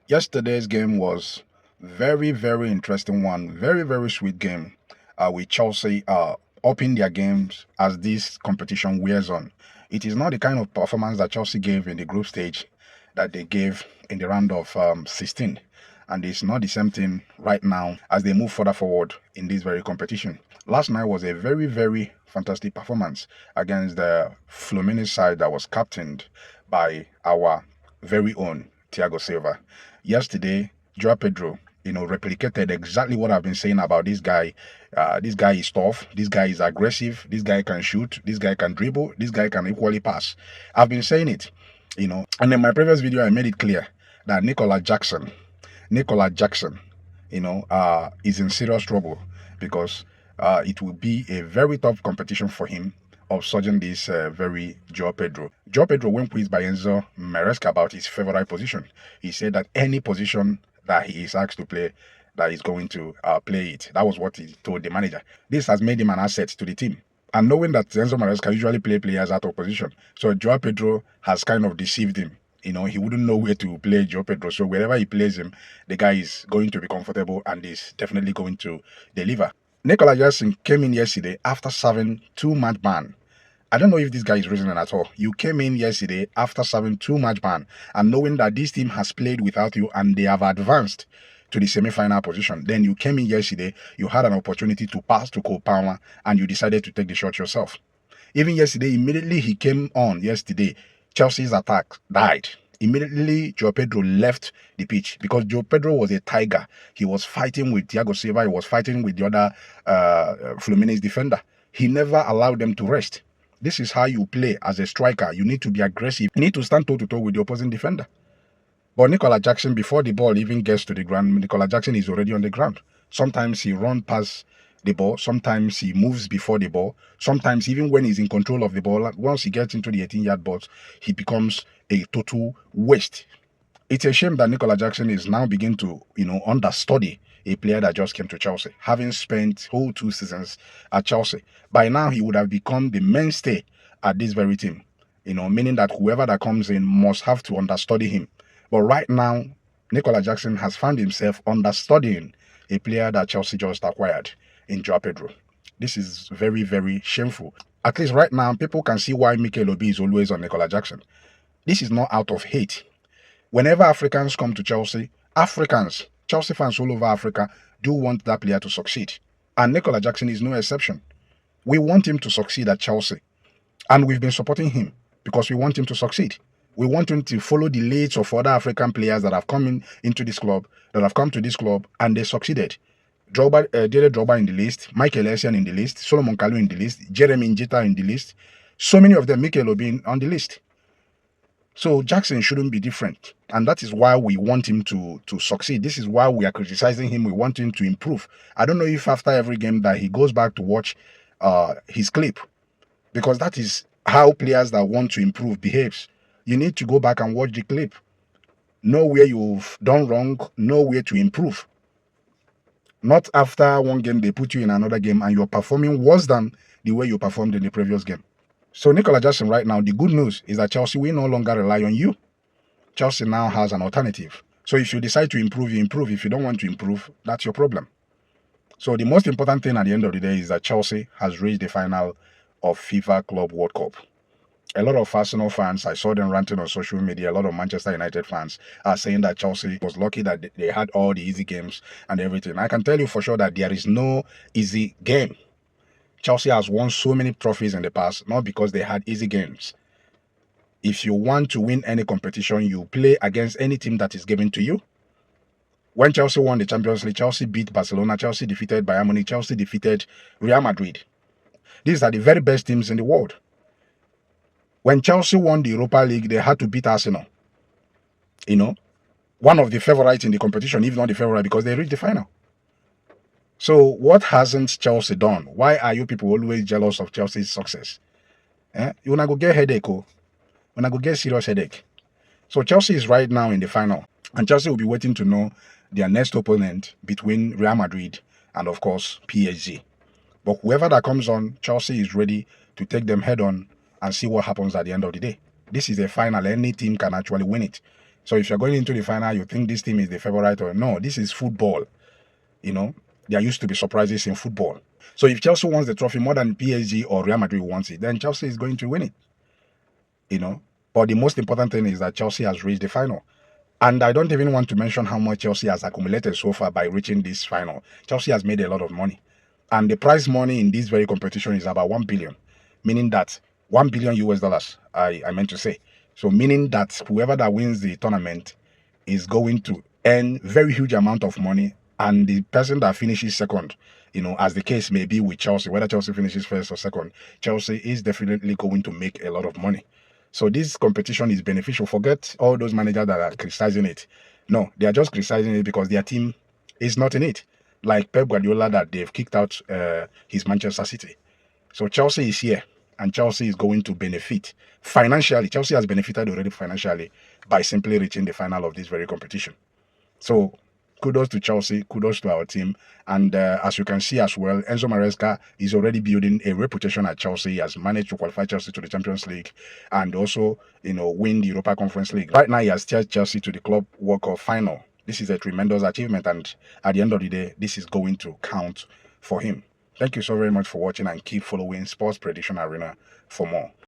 Yesterday's game was very interesting one. Very sweet game. With Chelsea upping their games as this competition wears on. It is not the kind of performance that Chelsea gave in the group stage that they gave in the round of 16. And it's not the same thing right now as they move further forward in this very competition. Last night was a very fantastic performance against the Fluminense side that was captained by our very own Thiago Silva. Yesterday, Joao Pedro, replicated exactly what I've been saying about this guy. This guy is tough. This guy is aggressive. This guy can shoot. This guy can dribble. This guy can equally pass. I've been saying it, And in my previous video, I made it clear that Nicola Jackson, is in serious trouble because it will be a very tough competition for him of surging this very Joao Pedro. Joao Pedro, when quizzed by Enzo Maresca about his favorite position, he said that any position that he is asked to play, that he's going to play it. That was what he told the manager. This has made him an asset to the team. And knowing that Enzo Maresca usually play players out of position, so Joao Pedro has kind of deceived him. He wouldn't know where to play Joao Pedro. So wherever he plays him, the guy is going to be comfortable and is definitely going to deliver. Nicola Jackson came in yesterday after serving 2-match ban. I don't know if this guy is reasoning at all. You came in yesterday after serving 2-match ban and knowing that this team has played without you and they have advanced to the semi-final position. Then you came in yesterday, you had an opportunity to pass to Cole Palmer and you decided to take the shot yourself. Even yesterday, immediately he came on yesterday, Chelsea's attack died. Immediately, Joao Pedro left the pitch because Joao Pedro was a tiger. He was fighting with Thiago Silva. He was fighting with the other Fluminense defender. He never allowed them to rest. This is how you play as a striker. You need to be aggressive. You need to stand toe-to-toe with the opposing defender. But Nicola Jackson, before the ball even gets to the ground, Nicola Jackson is already on the ground. Sometimes he runs past the ball. Sometimes he moves before the ball. Sometimes even when he's in control of the ball, once he gets into the 18-yard box, he becomes a total waste. It's a shame that Nicola Jackson is now beginning to, understudy a player that just came to Chelsea, having spent whole 2 seasons at Chelsea. By now, he would have become the mainstay at this very team, meaning that whoever that comes in must have to understudy him. But right now, Nicola Jackson has found himself understudying a player that Chelsea just acquired in Joao Pedro. This is very shameful. At least right now, people can see why Mikel Obi is always on Nicola Jackson. This is not out of hate. Whenever Africans come to Chelsea, Chelsea fans all over Africa do want that player to succeed. And Nicola Jackson is no exception. We want him to succeed at Chelsea. And we've been supporting him because we want him to succeed. We want him to follow the leads of other African players that have come into this club, that have come to this club, and they succeeded. Dele Drogba in the list, Michael Essien in the list, Solomon Kalou in the list, Jeremy Njeta in the list. So many of them, Mikel Obi on the list. So Jackson shouldn't be different. And that is why we want him to succeed. This is why we are criticizing him. We want him to improve. I don't know if after every game that he goes back to watch his clip, because that is how players that want to improve behaves. You need to go back and watch the clip. Know where you've done wrong, know where to improve. Not after one game they put you in another game and you're performing worse than the way you performed in the previous game. So Nicola Jackson right now, the good news is that Chelsea will no longer rely on you. Chelsea now has an alternative. So if you decide to improve, you improve. If you don't want to improve, that's your problem. So the most important thing at the end of the day is that Chelsea has reached the final of FIFA Club World Cup. A lot of Arsenal fans, I saw them ranting on social media, a lot of Manchester United fans are saying that Chelsea was lucky that they had all the easy games and everything. I can tell you for sure that there is no easy game. Chelsea has won so many trophies in the past, not because they had easy games. If you want to win any competition, you play against any team that is given to you. When Chelsea won the Champions League, Chelsea beat Barcelona, Chelsea defeated Bayern Munich, Chelsea defeated Real Madrid. These are the very best teams in the world. When Chelsea won the Europa League, they had to beat Arsenal. One of the favorites in the competition, if not the favorite, because they reached the final. So what hasn't Chelsea done? Why are you people always jealous of Chelsea's success? You wanna go get headache, oh? Wanna go get serious headache. So Chelsea is right now in the final. And Chelsea will be waiting to know their next opponent between Real Madrid and, of course, PSG. But whoever that comes on, Chelsea is ready to take them head on and see what happens at the end of the day. This is a final. Any team can actually win it. So if you're going into the final, you think this team is the favorite or no, this is football. You know, there used to be surprises in football. So if Chelsea wants the trophy more than PSG or Real Madrid wants it, then Chelsea is going to win it. You know, but the most important thing is that Chelsea has reached the final. And I don't even want to mention how much Chelsea has accumulated so far by reaching this final. Chelsea has made a lot of money. And the prize money in this very competition is about 1 billion, meaning that 1 billion US dollars, I meant to say. So meaning that whoever that wins the tournament is going to earn very huge amount of money. And the person that finishes second, you know, as the case may be with Chelsea, whether Chelsea finishes first or second, Chelsea is definitely going to make a lot of money. So this competition is beneficial. Forget all those managers that are criticizing it. No, they are just criticizing it because their team is not in it. Like Pep Guardiola that they've kicked out his Manchester City. So Chelsea is here and Chelsea is going to benefit financially. Chelsea has benefited already financially by simply reaching the final of this very competition. So kudos to Chelsea, kudos to our team. And as you can see as well, Enzo Maresca is already building a reputation at Chelsea. He has managed to qualify Chelsea to the Champions League and also, you know, win the Europa Conference League. Right now, he has steered Chelsea to the Club World Cup final. This is a tremendous achievement, and at the end of the day, this is going to count for him. Thank you so very much for watching, and keep following Sports Prediction Arena for more.